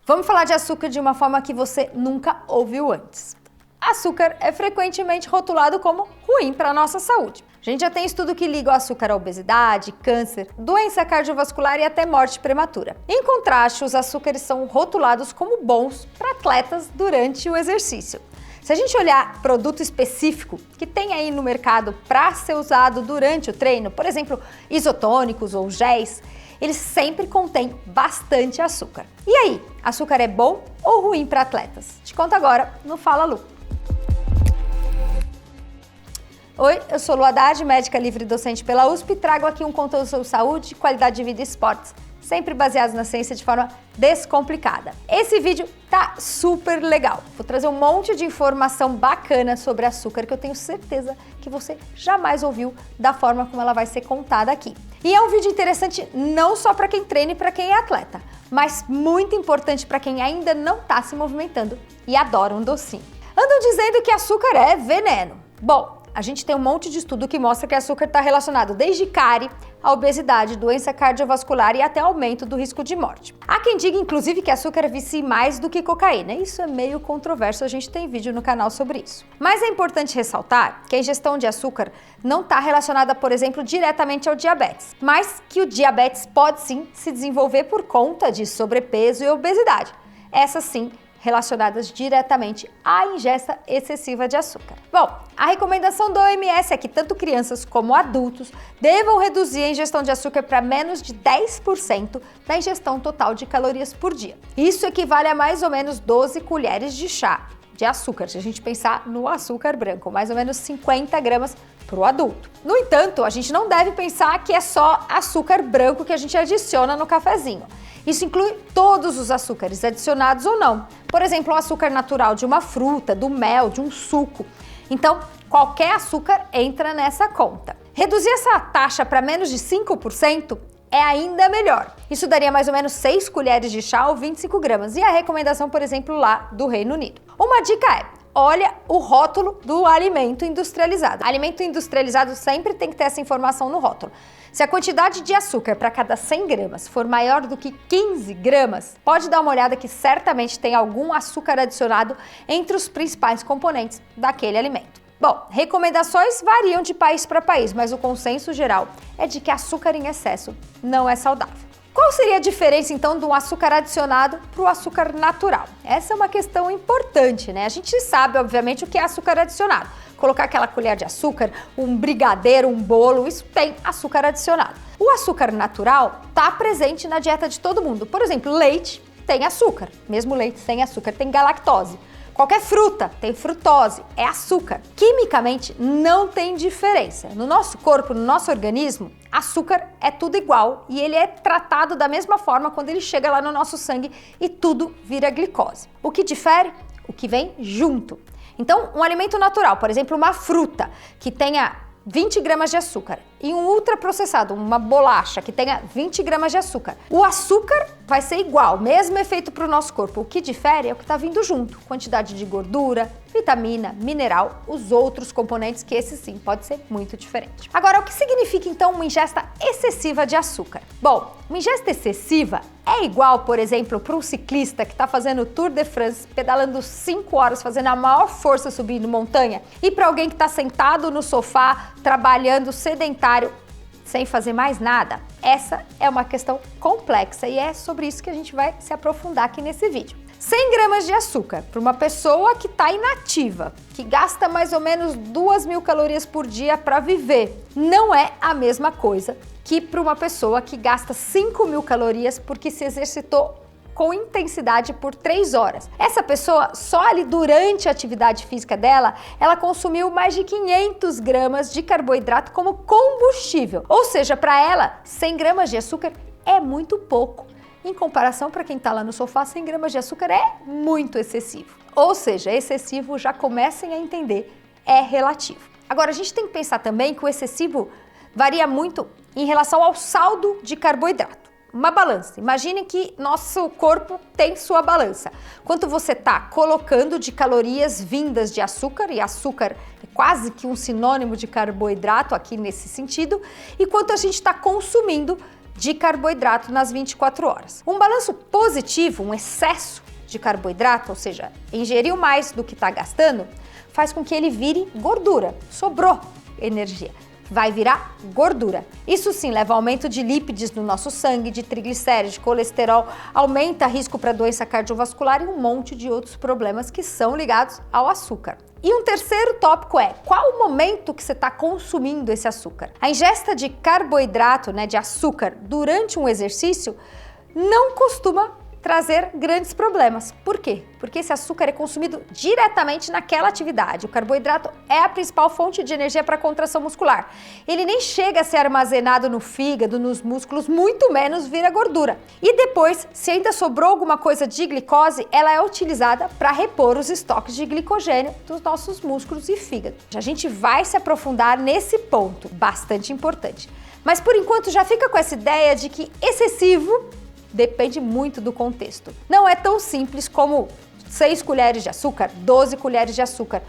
Vamos falar de açúcar de uma forma que você nunca ouviu antes. Açúcar é frequentemente rotulado como ruim para a nossa saúde. A gente já tem estudo que liga o açúcar à obesidade, câncer, doença cardiovascular e até morte prematura. Em contraste, os açúcares são rotulados como bons para atletas durante o exercício. Se a gente olhar produto específico que tem aí no mercado para ser usado durante o treino, por exemplo, isotônicos ou géis, eles sempre contêm bastante açúcar. E aí, açúcar é bom ou ruim para atletas? Te conto agora no Fala Lu. Oi, eu sou Lu Haddad, médica livre e docente pela USP e trago aqui um conteúdo sobre saúde, qualidade de vida e esportes, sempre baseados na ciência de forma descomplicada. Esse vídeo tá super legal. Vou trazer um monte de informação bacana sobre açúcar que eu tenho certeza que você jamais ouviu da forma como ela vai ser contada aqui. E é um vídeo interessante não só para quem treina e para quem é atleta, mas muito importante para quem ainda não está se movimentando e adora um docinho. Andam dizendo que açúcar é veneno. Bom, a gente tem um monte de estudo que mostra que açúcar está relacionado desde cárie, a obesidade, doença cardiovascular e até aumento do risco de morte. Há quem diga, inclusive, que açúcar vicia mais do que cocaína. Isso é meio controverso, a gente tem vídeo no canal sobre isso. Mas é importante ressaltar que a ingestão de açúcar não está relacionada, por exemplo, diretamente ao diabetes, mas que o diabetes pode sim se desenvolver por conta de sobrepeso e obesidade. Essas sim relacionadas diretamente à ingesta excessiva de açúcar. Bom, a recomendação da OMS é que tanto crianças como adultos devam reduzir a ingestão de açúcar para menos de 10% da ingestão total de calorias por dia. Isso equivale a mais ou menos 12 colheres de chá de açúcar, se a gente pensar no açúcar branco, mais ou menos 50 gramas para o adulto. No entanto, a gente não deve pensar que é só açúcar branco que a gente adiciona no cafezinho. Isso inclui todos os açúcares, adicionados ou não. Por exemplo, o açúcar natural de uma fruta, do mel, de um suco. Então, qualquer açúcar entra nessa conta. Reduzir essa taxa para menos de 5% é ainda melhor. Isso daria mais ou menos 6 colheres de chá ou 25 gramas. E a recomendação, por exemplo, lá do Reino Unido. Uma dica é: olha o rótulo do alimento industrializado. Alimento industrializado sempre tem que ter essa informação no rótulo. Se a quantidade de açúcar para cada 100 gramas for maior do que 15 gramas, pode dar uma olhada que certamente tem algum açúcar adicionado entre os principais componentes daquele alimento. Bom, recomendações variam de país para país, mas o consenso geral é de que açúcar em excesso não é saudável. Qual seria a diferença, então, do açúcar adicionado para o açúcar natural? Essa é uma questão importante, né? A gente sabe, obviamente, o que é açúcar adicionado. Colocar aquela colher de açúcar, um brigadeiro, um bolo, isso tem açúcar adicionado. O açúcar natural está presente na dieta de todo mundo. Por exemplo, leite tem açúcar, mesmo leite sem açúcar tem galactose. Qualquer fruta tem frutose, é açúcar. Quimicamente não tem diferença. No nosso corpo, no nosso organismo, açúcar é tudo igual e ele é tratado da mesma forma quando ele chega lá no nosso sangue e tudo vira glicose. O que difere? O que vem junto. Então, um alimento natural, por exemplo, uma fruta que tenha 20 gramas de açúcar e um ultraprocessado, uma bolacha que tenha 20 gramas de açúcar. O açúcar vai ser igual, mesmo efeito para o nosso corpo. O que difere é o que está vindo junto. Quantidade de gordura, vitamina, mineral, os outros componentes que esse sim pode ser muito diferente. Agora, o que significa então uma ingesta excessiva de açúcar? Bom, uma ingesta excessiva é igual, por exemplo, para um ciclista que está fazendo o Tour de France, pedalando 5 horas, fazendo a maior força subindo montanha, e para alguém que está sentado no sofá, trabalhando sedentário, sem fazer mais nada? Essa é uma questão complexa e é sobre isso que a gente vai se aprofundar aqui nesse vídeo. 100 gramas de açúcar para uma pessoa que está inativa, que gasta mais ou menos 2.000 calorias por dia para viver, não é a mesma coisa que para uma pessoa que gasta 5.000 calorias porque se exercitou com intensidade por 3 horas. Essa pessoa, só ali durante a atividade física dela, ela consumiu mais de 500 gramas de carboidrato como combustível. Ou seja, para ela, 100 gramas de açúcar é muito pouco. Em comparação, para quem está lá no sofá, 100 gramas de açúcar é muito excessivo. Ou seja, excessivo, já comecem a entender, é relativo. Agora, a gente tem que pensar também que o excessivo varia muito em relação ao saldo de carboidrato. Uma balança. Imagine que nosso corpo tem sua balança. Quanto você está colocando de calorias vindas de açúcar, e açúcar é quase que um sinônimo de carboidrato aqui nesse sentido, e quanto a gente está consumindo de carboidrato nas 24 horas. Um balanço positivo, um excesso de carboidrato, ou seja, ingeriu mais do que está gastando, faz com que ele vire gordura. Sobrou energia, vai virar gordura. Isso sim leva ao aumento de lípides no nosso sangue, de triglicéridos, de colesterol, aumenta risco para doença cardiovascular e um monte de outros problemas que são ligados ao açúcar. E um terceiro tópico é, qual o momento que você está consumindo esse açúcar? A ingesta de carboidrato, de açúcar, durante um exercício não costuma trazer grandes problemas. Por quê? Porque esse açúcar é consumido diretamente naquela atividade. O carboidrato é a principal fonte de energia para a contração muscular. Ele nem chega a ser armazenado no fígado, nos músculos, muito menos vira gordura. E depois, se ainda sobrou alguma coisa de glicose, ela é utilizada para repor os estoques de glicogênio dos nossos músculos e fígado. A gente vai se aprofundar nesse ponto, bastante importante. Mas por enquanto já fica com essa ideia de que excessivo depende muito do contexto. Não é tão simples como 6 colheres de açúcar, 12 colheres de açúcar.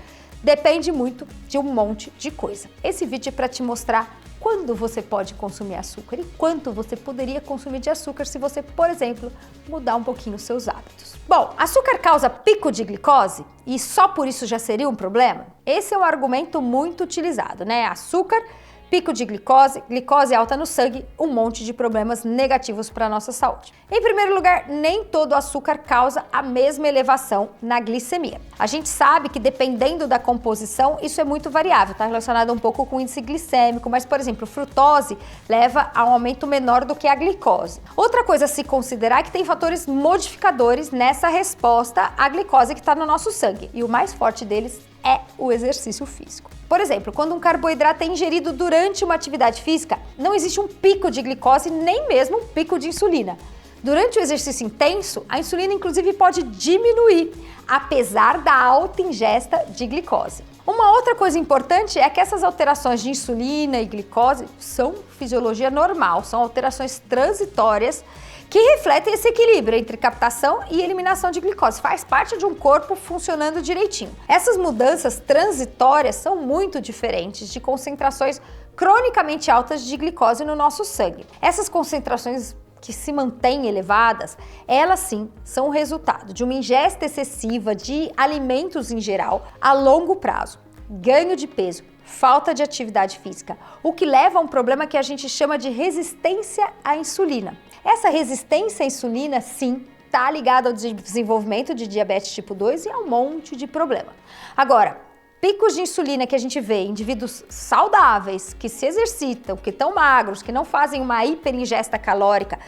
Depende muito de um monte de coisa. Esse vídeo é para te mostrar quando você pode consumir açúcar e quanto você poderia consumir de açúcar se você, por exemplo, mudar um pouquinho os seus hábitos. Bom, açúcar causa pico de glicose e só por isso já seria um problema? Esse é um argumento muito utilizado, Açúcar, pico de glicose, glicose alta no sangue, um monte de problemas negativos para a nossa saúde. Em primeiro lugar, nem todo açúcar causa a mesma elevação na glicemia. A gente sabe que dependendo da composição, isso é muito variável, está relacionado um pouco com o índice glicêmico, mas, por exemplo, frutose leva a um aumento menor do que a glicose. Outra coisa a se considerar é que tem fatores modificadores nessa resposta à glicose que está no nosso sangue, e o mais forte deles é o exercício físico. Por exemplo, quando um carboidrato é ingerido durante uma atividade física, não existe um pico de glicose, nem mesmo um pico de insulina. Durante o exercício intenso, a insulina inclusive pode diminuir, apesar da alta ingesta de glicose. Uma outra coisa importante é que essas alterações de insulina e glicose são fisiologia normal, são alterações transitórias que refletem esse equilíbrio entre captação e eliminação de glicose. Faz parte de um corpo funcionando direitinho. Essas mudanças transitórias são muito diferentes de concentrações cronicamente altas de glicose no nosso sangue. Essas concentrações que se mantêm elevadas, elas sim são o resultado de uma ingesta excessiva de alimentos em geral a longo prazo, ganho de peso, falta de atividade física, o que leva a um problema que a gente chama de resistência à insulina. Essa resistência à insulina, sim, está ligada ao desenvolvimento de diabetes tipo 2 e a um monte de problema. Agora, picos de insulina que a gente vê em indivíduos saudáveis, que se exercitam, que estão magros, que não fazem uma hiperingesta calórica,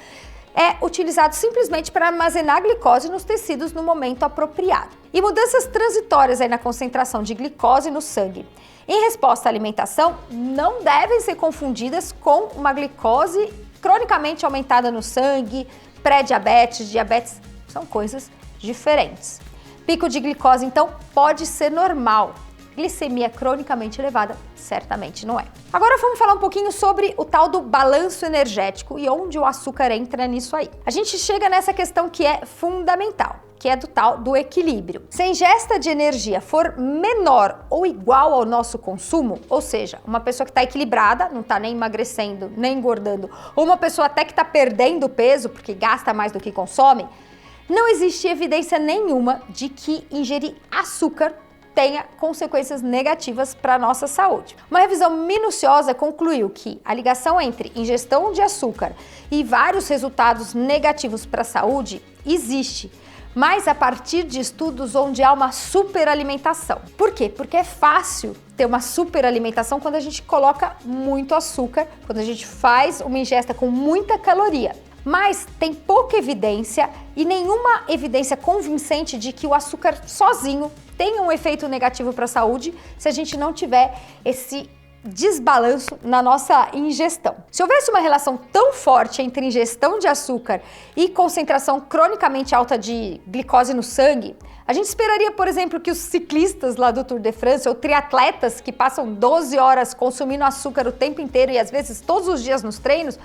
é utilizado simplesmente para armazenar glicose nos tecidos no momento apropriado. E mudanças transitórias aí na concentração de glicose no sangue em resposta à alimentação não devem ser confundidas com uma glicose cronicamente aumentada no sangue, pré-diabetes, diabetes, são coisas diferentes. Pico de glicose, então, pode ser normal. Glicemia cronicamente elevada, certamente não é. Agora vamos falar um pouquinho sobre o tal do balanço energético e onde o açúcar entra nisso aí. A gente chega nessa questão que é fundamental, que é do tal do equilíbrio. Se a ingesta de energia for menor ou igual ao nosso consumo, ou seja, uma pessoa que está equilibrada, não está nem emagrecendo, nem engordando, ou uma pessoa até que está perdendo peso porque gasta mais do que consome, não existe evidência nenhuma de que ingerir açúcar tenha consequências negativas para a nossa saúde. Uma revisão minuciosa concluiu que a ligação entre ingestão de açúcar e vários resultados negativos para a saúde existe, mas a partir de estudos onde há uma superalimentação. Por quê? Porque é fácil ter uma superalimentação quando a gente coloca muito açúcar, quando a gente faz uma ingesta com muita caloria. Mas tem pouca evidência e nenhuma evidência convincente de que o açúcar sozinho tenha um efeito negativo para a saúde se a gente não tiver esse desbalanço na nossa ingestão. Se houvesse uma relação tão forte entre ingestão de açúcar e concentração cronicamente alta de glicose no sangue, a gente esperaria, por exemplo, que os ciclistas lá do Tour de France ou triatletas que passam 12 horas consumindo açúcar o tempo inteiro e às vezes todos os dias nos treinos,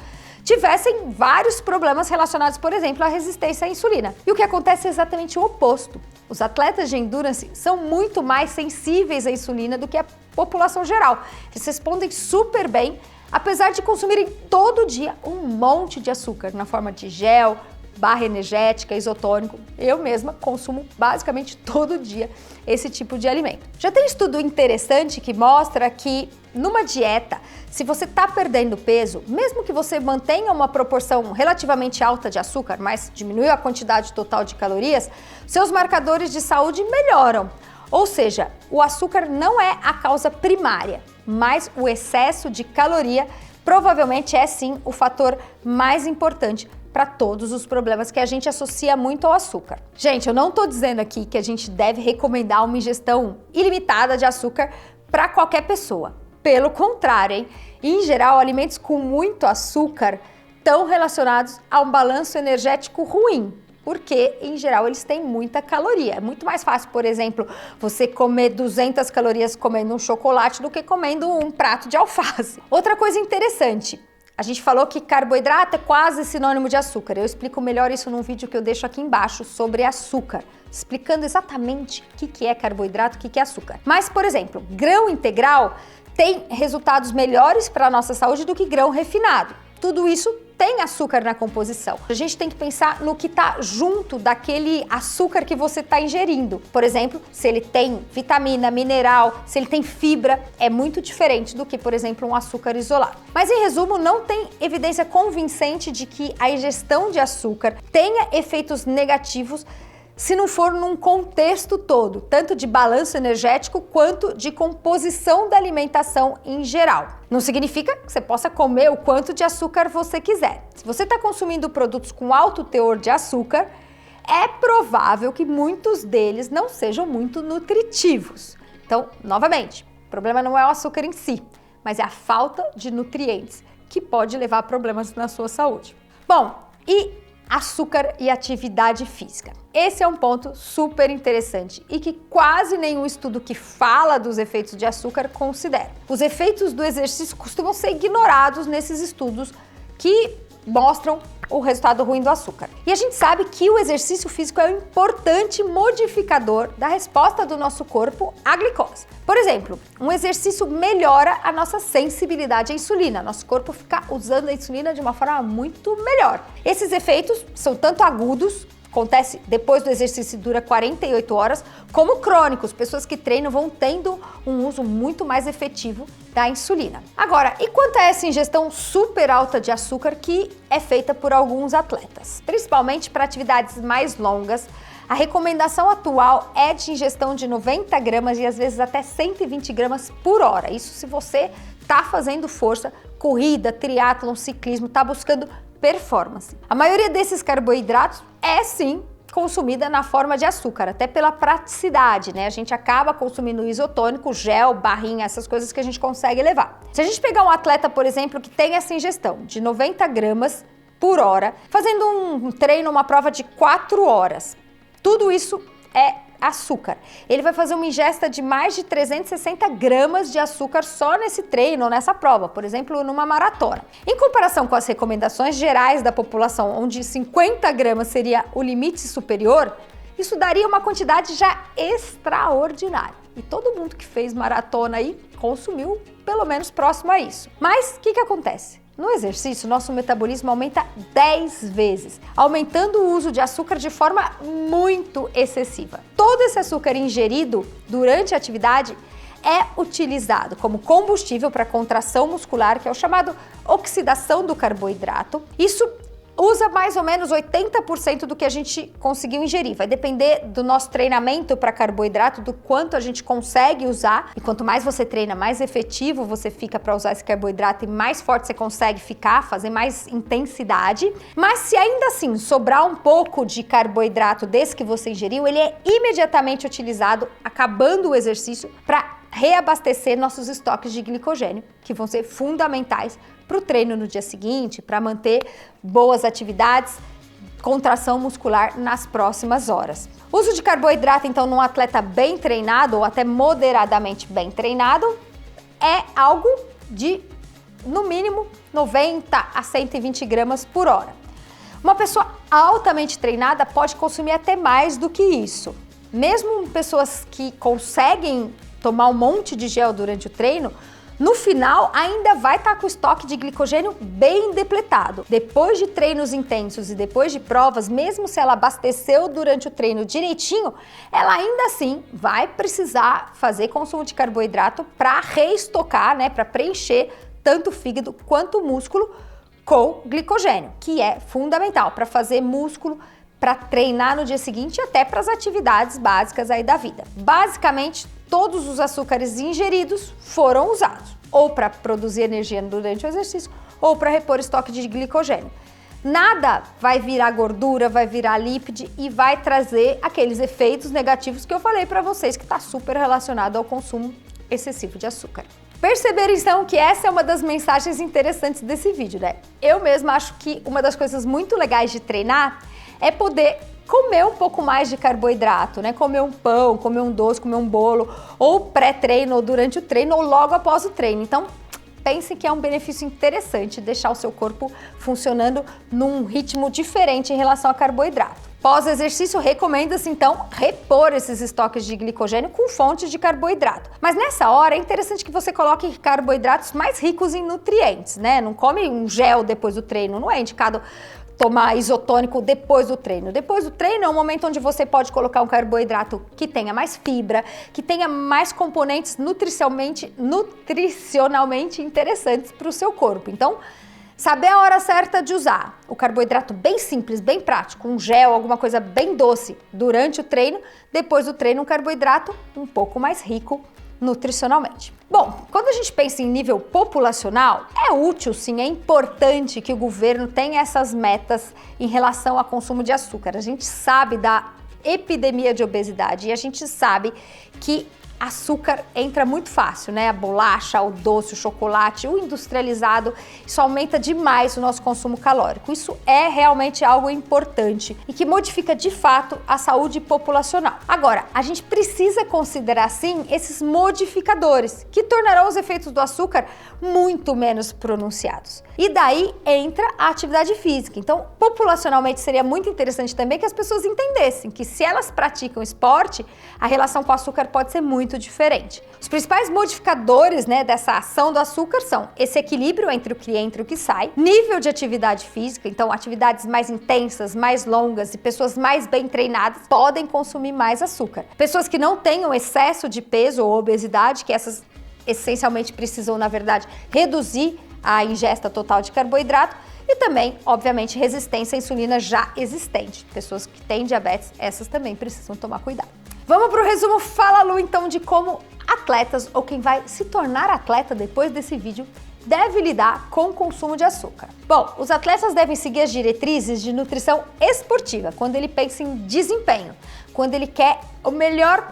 tivessem vários problemas relacionados, por exemplo, à resistência à insulina. E o que acontece é exatamente o oposto. Os atletas de endurance são muito mais sensíveis à insulina do que a população geral. Eles respondem super bem apesar de consumirem todo dia um monte de açúcar na forma de gel, barra energética, isotônico. Eu mesma consumo basicamente todo dia esse tipo de alimento. Já tem estudo interessante que mostra que numa dieta, se você está perdendo peso, mesmo que você mantenha uma proporção relativamente alta de açúcar, mas diminua a quantidade total de calorias, seus marcadores de saúde melhoram. Ou seja, o açúcar não é a causa primária, mas o excesso de caloria provavelmente é sim o fator mais importante para todos os problemas que a gente associa muito ao açúcar. Gente, eu não estou dizendo aqui que a gente deve recomendar uma ingestão ilimitada de açúcar para qualquer pessoa. Pelo contrário, hein? Em geral, alimentos com muito açúcar estão relacionados a um balanço energético ruim, porque, em geral, eles têm muita caloria. É muito mais fácil, por exemplo, você comer 200 calorias comendo um chocolate do que comendo um prato de alface. Outra coisa interessante, a gente falou que carboidrato é quase sinônimo de açúcar. Eu explico melhor isso num vídeo que eu deixo aqui embaixo sobre açúcar, explicando exatamente o que é carboidrato, o que é açúcar. Mas, por exemplo, grão integral tem resultados melhores para a nossa saúde do que grão refinado. Tudo isso tem açúcar na composição. A gente tem que pensar no que está junto daquele açúcar que você está ingerindo. Por exemplo, se ele tem vitamina, mineral, se ele tem fibra, é muito diferente do que, por exemplo, um açúcar isolado. Mas, em resumo, não tem evidência convincente de que a ingestão de açúcar tenha efeitos negativos se não for num contexto todo, tanto de balanço energético quanto de composição da alimentação em geral. Não significa que você possa comer o quanto de açúcar você quiser. Se você está consumindo produtos com alto teor de açúcar, é provável que muitos deles não sejam muito nutritivos. Então, novamente, o problema não é o açúcar em si, mas é a falta de nutrientes que pode levar a problemas na sua saúde. Bom, e açúcar e atividade física. Esse é um ponto super interessante e que quase nenhum estudo que fala dos efeitos de açúcar considera. Os efeitos do exercício costumam ser ignorados nesses estudos que mostram o resultado ruim do açúcar. E a gente sabe que o exercício físico é um importante modificador da resposta do nosso corpo à glicose. Por exemplo, um exercício melhora a nossa sensibilidade à insulina. Nosso corpo fica usando a insulina de uma forma muito melhor. Esses efeitos são tanto agudos, acontece depois do exercício e dura 48 horas, como crônicos, pessoas que treinam vão tendo um uso muito mais efetivo da insulina. Agora, e quanto a essa ingestão super alta de açúcar que é feita por alguns atletas? Principalmente para atividades mais longas, a recomendação atual é de ingestão de 90 gramas e às vezes até 120 gramas por hora. Isso se você está fazendo força, corrida, triatlon, ciclismo, está buscando performance. A maioria desses carboidratos é sim consumida na forma de açúcar, até pela praticidade, né? A gente acaba consumindo isotônico, gel, barrinha, essas coisas que a gente consegue levar. Se a gente pegar um atleta, por exemplo, que tem essa ingestão de 90 gramas por hora, fazendo um treino, uma prova de 4 horas, tudo isso é açúcar. Ele vai fazer uma ingesta de mais de 360 gramas de açúcar só nesse treino ou nessa prova, por exemplo, numa maratona. Em comparação com as recomendações gerais da população, onde 50 gramas seria o limite superior, isso daria uma quantidade já extraordinária. E todo mundo que fez maratona aí consumiu pelo menos próximo a isso. Mas o que acontece? No exercício, nosso metabolismo aumenta 10 vezes, aumentando o uso de açúcar de forma muito excessiva. Todo esse açúcar ingerido durante a atividade é utilizado como combustível para contração muscular, que é o chamado oxidação do carboidrato. Isso usa mais ou menos 80% do que a gente conseguiu ingerir. Vai depender do nosso treinamento para carboidrato, do quanto a gente consegue usar. E quanto mais você treina, mais efetivo você fica para usar esse carboidrato e mais forte você consegue ficar, fazer mais intensidade. Mas se ainda assim sobrar um pouco de carboidrato desse que você ingeriu, ele é imediatamente utilizado, acabando o exercício, para reabastecer nossos estoques de glicogênio, que vão ser fundamentais para o treino no dia seguinte, para manter boas atividades, contração muscular nas próximas horas. O uso de carboidrato, então, num atleta bem treinado ou até moderadamente bem treinado, é algo de, no mínimo, 90 a 120 gramas por hora. Uma pessoa altamente treinada pode consumir até mais do que isso. Mesmo pessoas que conseguem tomar um monte de gel durante o treino, no final ainda vai estar com o estoque de glicogênio bem depletado. Depois de treinos intensos e depois de provas, mesmo se ela abasteceu durante o treino direitinho, ela ainda assim vai precisar fazer consumo de carboidrato para reestocar, né, para preencher tanto o fígado quanto o músculo com glicogênio, que é fundamental para fazer músculo, para treinar no dia seguinte e até para as atividades básicas aí da vida. Basicamente, todos os açúcares ingeridos foram usados, ou para produzir energia durante o exercício, ou para repor estoque de glicogênio. Nada vai virar gordura, vai virar lípide e vai trazer aqueles efeitos negativos que eu falei para vocês, que está super relacionado ao consumo excessivo de açúcar. Perceberam então que essa é uma das mensagens interessantes desse vídeo, né? Eu mesma acho que uma das coisas muito legais de treinar é poder comer um pouco mais de carboidrato, né? Comer um pão, comer um doce, comer um bolo, ou pré-treino, ou durante o treino, ou logo após o treino. Então, pense que é um benefício interessante deixar o seu corpo funcionando num ritmo diferente em relação a carboidrato. Pós-exercício, recomenda-se então repor esses estoques de glicogênio com fontes de carboidrato. Mas nessa hora é interessante que você coloque carboidratos mais ricos em nutrientes, né? Não come um gel depois do treino, não é indicado tomar isotônico depois do treino. Depois do treino é um momento onde você pode colocar um carboidrato que tenha mais fibra, que tenha mais componentes nutricionalmente interessantes para o seu corpo. Então, saber a hora certa de usar o carboidrato bem simples, bem prático, um gel, alguma coisa bem doce durante o treino, depois do treino um carboidrato um pouco mais rico nutricionalmente. Bom, quando a gente pensa em nível populacional, é útil sim, é importante que o governo tenha essas metas em relação ao consumo de açúcar. A gente sabe da epidemia de obesidade e a gente sabe que açúcar entra muito fácil, né? A bolacha, o doce, o chocolate, o industrializado, isso aumenta demais o nosso consumo calórico. Isso é realmente algo importante e que modifica de fato a saúde populacional. Agora, a gente precisa considerar sim esses modificadores que tornarão os efeitos do açúcar muito menos pronunciados. E daí entra a atividade física. Então, populacionalmente seria muito interessante também que as pessoas entendessem que se elas praticam esporte, a relação com o açúcar pode ser muito diferente. Os principais modificadores, né, dessa ação do açúcar são esse equilíbrio entre o que entra e o que sai, nível de atividade física, então atividades mais intensas, mais longas e pessoas mais bem treinadas podem consumir mais açúcar. Pessoas que não tenham excesso de peso ou obesidade, que essas essencialmente precisam, na verdade, reduzir a ingesta total de carboidrato, e também, obviamente, resistência à insulina já existente. Pessoas que têm diabetes, essas também precisam tomar cuidado. Vamos para o resumo Fala Lu, então, de como atletas ou quem vai se tornar atleta depois desse vídeo deve lidar com o consumo de açúcar. Bom, os atletas devem seguir as diretrizes de nutrição esportiva quando ele pensa em desempenho, quando ele quer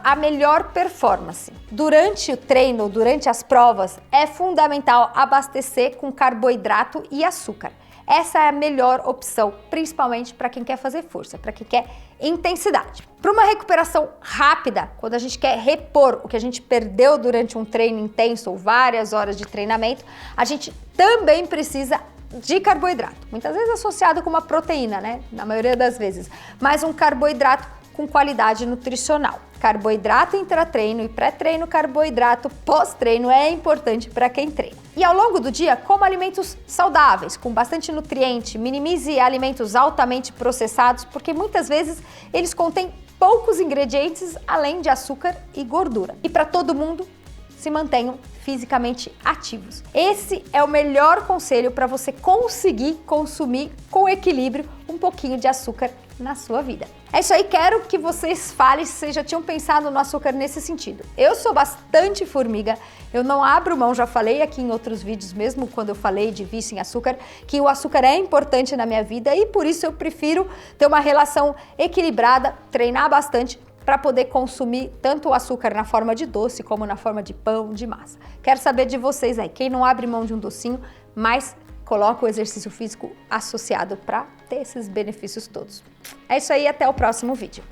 a melhor performance. Durante o treino, durante as provas, é fundamental abastecer com carboidrato e açúcar. Essa é a melhor opção, principalmente para quem quer fazer força, para quem quer intensidade. Para uma recuperação rápida, quando a gente quer repor o que a gente perdeu durante um treino intenso ou várias horas de treinamento, a gente também precisa de carboidrato, muitas vezes associado com uma proteína, né? Na maioria das vezes, mas um carboidrato com qualidade nutricional. Carboidrato intratreino e pré-treino, carboidrato pós-treino é importante para quem treina. E ao longo do dia, coma alimentos saudáveis, com bastante nutriente, minimize alimentos altamente processados, porque muitas vezes eles contêm poucos ingredientes além de açúcar e gordura. E para todo mundo, se mantenham fisicamente ativos. Esse é o melhor conselho para você conseguir consumir com equilíbrio um pouquinho de açúcar na sua vida. É isso aí, quero que vocês falem se vocês já tinham pensado no açúcar nesse sentido. Eu sou bastante formiga, eu não abro mão, já falei aqui em outros vídeos, mesmo quando eu falei de vício em açúcar, que o açúcar é importante na minha vida e por isso eu prefiro ter uma relação equilibrada, treinar bastante, para poder consumir tanto o açúcar na forma de doce como na forma de pão, de massa. Quero saber de vocês aí, quem não abre mão de um docinho, mas coloca o exercício físico associado para ter esses benefícios todos. É isso aí, até o próximo vídeo.